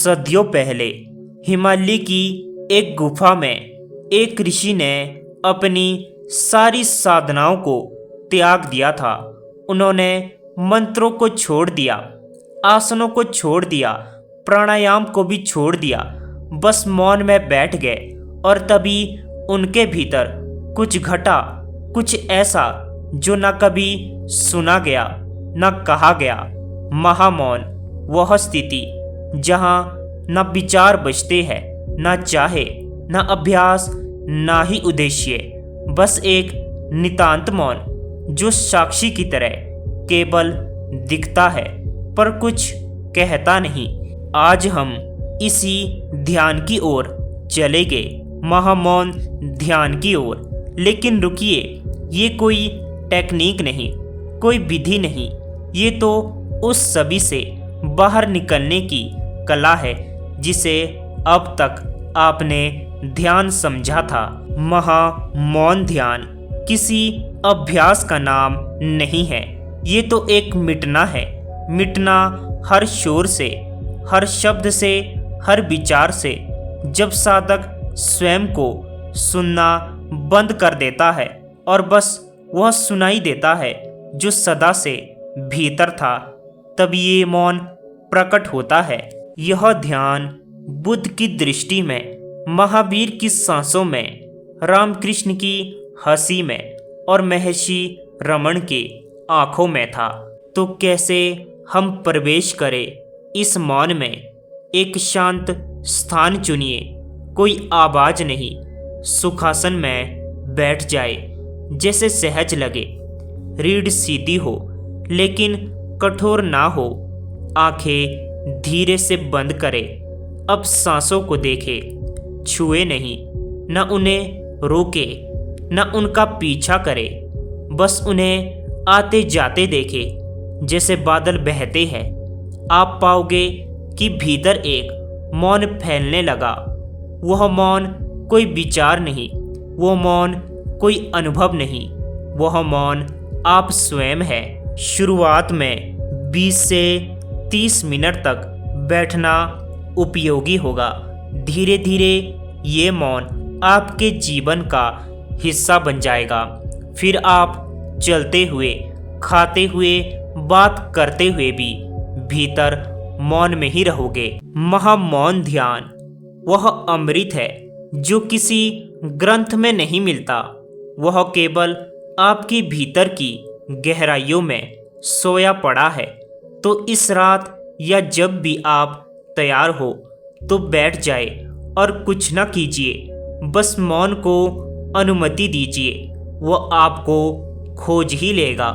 सदियों पहले हिमालय की एक गुफा में एक ऋषि ने अपनी सारी साधनाओं को त्याग दिया था। उन्होंने मंत्रों को छोड़ दिया, आसनों को छोड़ दिया, प्राणायाम को भी छोड़ दिया, बस मौन में बैठ गए। और तभी उनके भीतर कुछ घटा, कुछ ऐसा जो न कभी सुना गया न कहा गया। महामौन, वह स्थिति जहां न विचार बचते हैं, न चाहे, न अभ्यास, न ही उद्देश्य, बस एक नितांत मौन जो साक्षी की तरह केवल दिखता है पर कुछ कहता नहीं। आज हम इसी ध्यान की ओर चले गए, महामौन ध्यान की ओर। लेकिन रुकिए, ये कोई टेक्निक नहीं, कोई विधि नहीं, ये तो उस सभी से बाहर निकलने की कला है जिसे अब तक आपने ध्यान समझा था। महामौन ध्यान किसी अभ्यास का नाम नहीं है, ये तो एक मिटना है। मिटना हर शोर से, हर शब्द से, हर विचार से। जब साधक स्वयं को सुनना बंद कर देता है और बस वह सुनाई देता है जो सदा से भीतर था, तब ये मौन प्रकट होता है। यह ध्यान बुद्ध की दृष्टि में, महावीर की सांसों में, रामकृष्ण की हंसी में और महर्षि रमन के आंखों में था। तो कैसे हम प्रवेश करें इस मौन में? एक शांत स्थान चुनिए, कोई आवाज नहीं, सुखासन में बैठ जाए, जैसे सहज लगे। रीढ़ सीधी हो लेकिन कठोर ना हो। आंखें धीरे से बंद करे। अब सांसों को देखे, छुए नहीं, न उन्हें रोके, न उनका पीछा करे, बस उन्हें आते जाते देखे जैसे बादल बहते हैं। आप पाओगे कि भीतर एक मौन फैलने लगा। वह मौन कोई विचार नहीं, वो मौन कोई अनुभव नहीं, वह मौन आप स्वयं है। शुरुआत में 20 से 30 मिनट तक बैठना उपयोगी होगा। धीरे धीरे ये मौन आपके जीवन का हिस्सा बन जाएगा। फिर आप चलते हुए, खाते हुए, बात करते हुए भी भीतर मौन में ही रहोगे। महामौन ध्यान वह अमृत है जो किसी ग्रंथ में नहीं मिलता। वह केवल आपकी भीतर की गहराइयों में सोया पड़ा है। तो इस रात या जब भी आप तैयार हो तो बैठ जाए और कुछ न कीजिए, बस मौन को अनुमति दीजिए। वो आपको खोज ही लेगा।